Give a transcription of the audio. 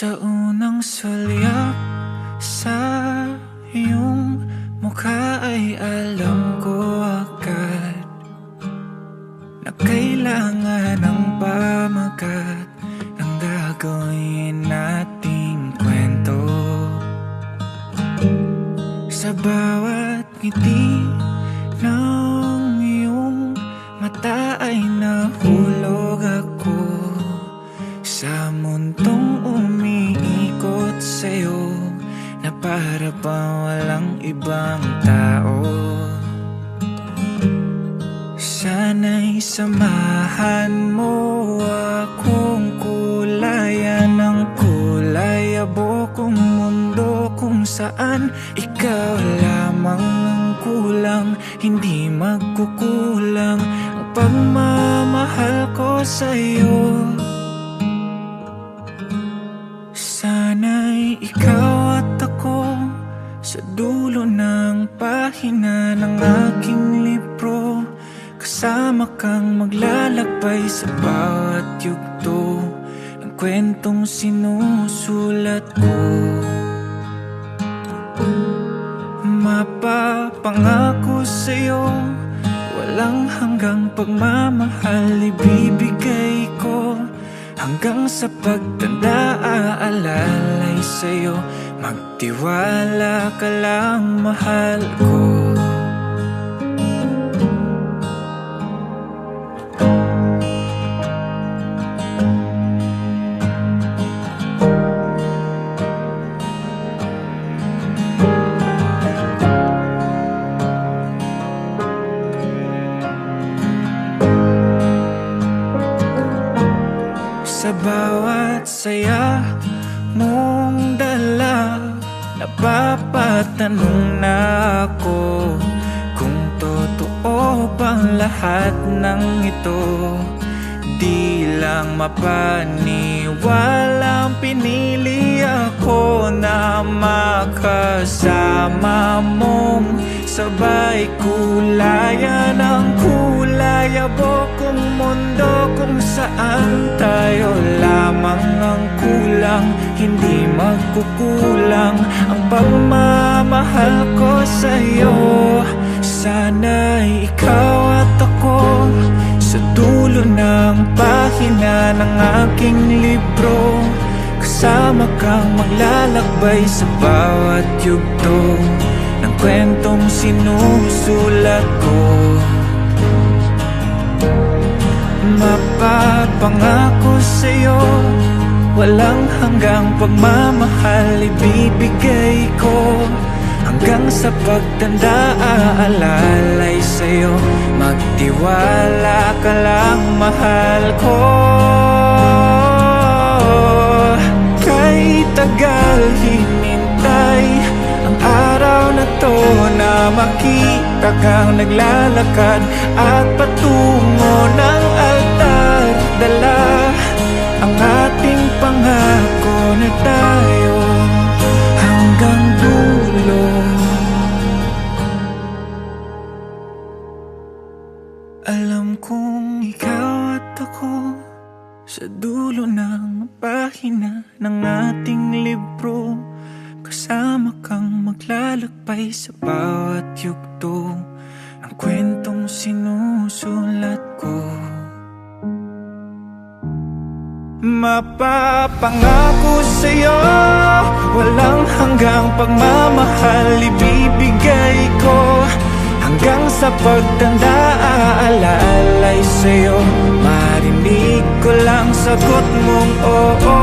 Sa unang sulyap sa iyong mukha ay alam ko agad na kailangan ng pamagat ng gagawin nating kwento. Sa bawat ngiti ng iyong mata ay nahulog ako sa mundong umiikot sa'yo na para bang walang ibang tao. Sana'y samahan mo akong kulayan ng kulay abokong mundo kung saan ikaw lamang ang kulang, hindi magkukulang ang pagmamahal ko sa'yo. Sana'y ikaw at ako sa dulo ng pahina ng aking libro, kasama kang maglalakbay sa bawat yugto ng kwentong sinusulat ko. Mapapangako sa'yo, walang hanggang pagmamahal ibibigay ko. Hanggang sa pagtanda aalalay sa'yo, magtiwala ka lang, mahal ko. Sa bawat saya mong dala, napapatanong na ako kung totoo bang lahat ng ito. Di lang mapaniwalang pinili ako na makasama mong sabay kulayan ng kulay abokong mundo kung saan tayo lamang ang kulang, hindi magkukulang ang pagmamahal ko sa'yo. Sana'y ikaw at ako sa dulo ng pahina ng aking libro, kasama kang maglalakbay sa bawat yugto ng kwentong sinusulat ko. Mapapangako sa'yo, walang hanggang pagmamahal ibibigay ko. Hanggang sa pagtanda aalalay sa'yo, magtiwala ka lang, mahal ko. Kay tagal hinintay ang araw na to na makita kang naglalakad at patungo ng altar. Dala ang ating pangako na tayo hanggang dulo. Alam kong ikaw at ako sa dulo ng pahina ng ating libro, kasama kang maglalakbay sa bawat yugto ng kwentong sinusulat ko. Mapapangako sa'yo, walang hanggang pagmamahal ibibigay ko. Hanggang sa pagtanda aalalay sa'yo, marinig ko lang sagot mong oo.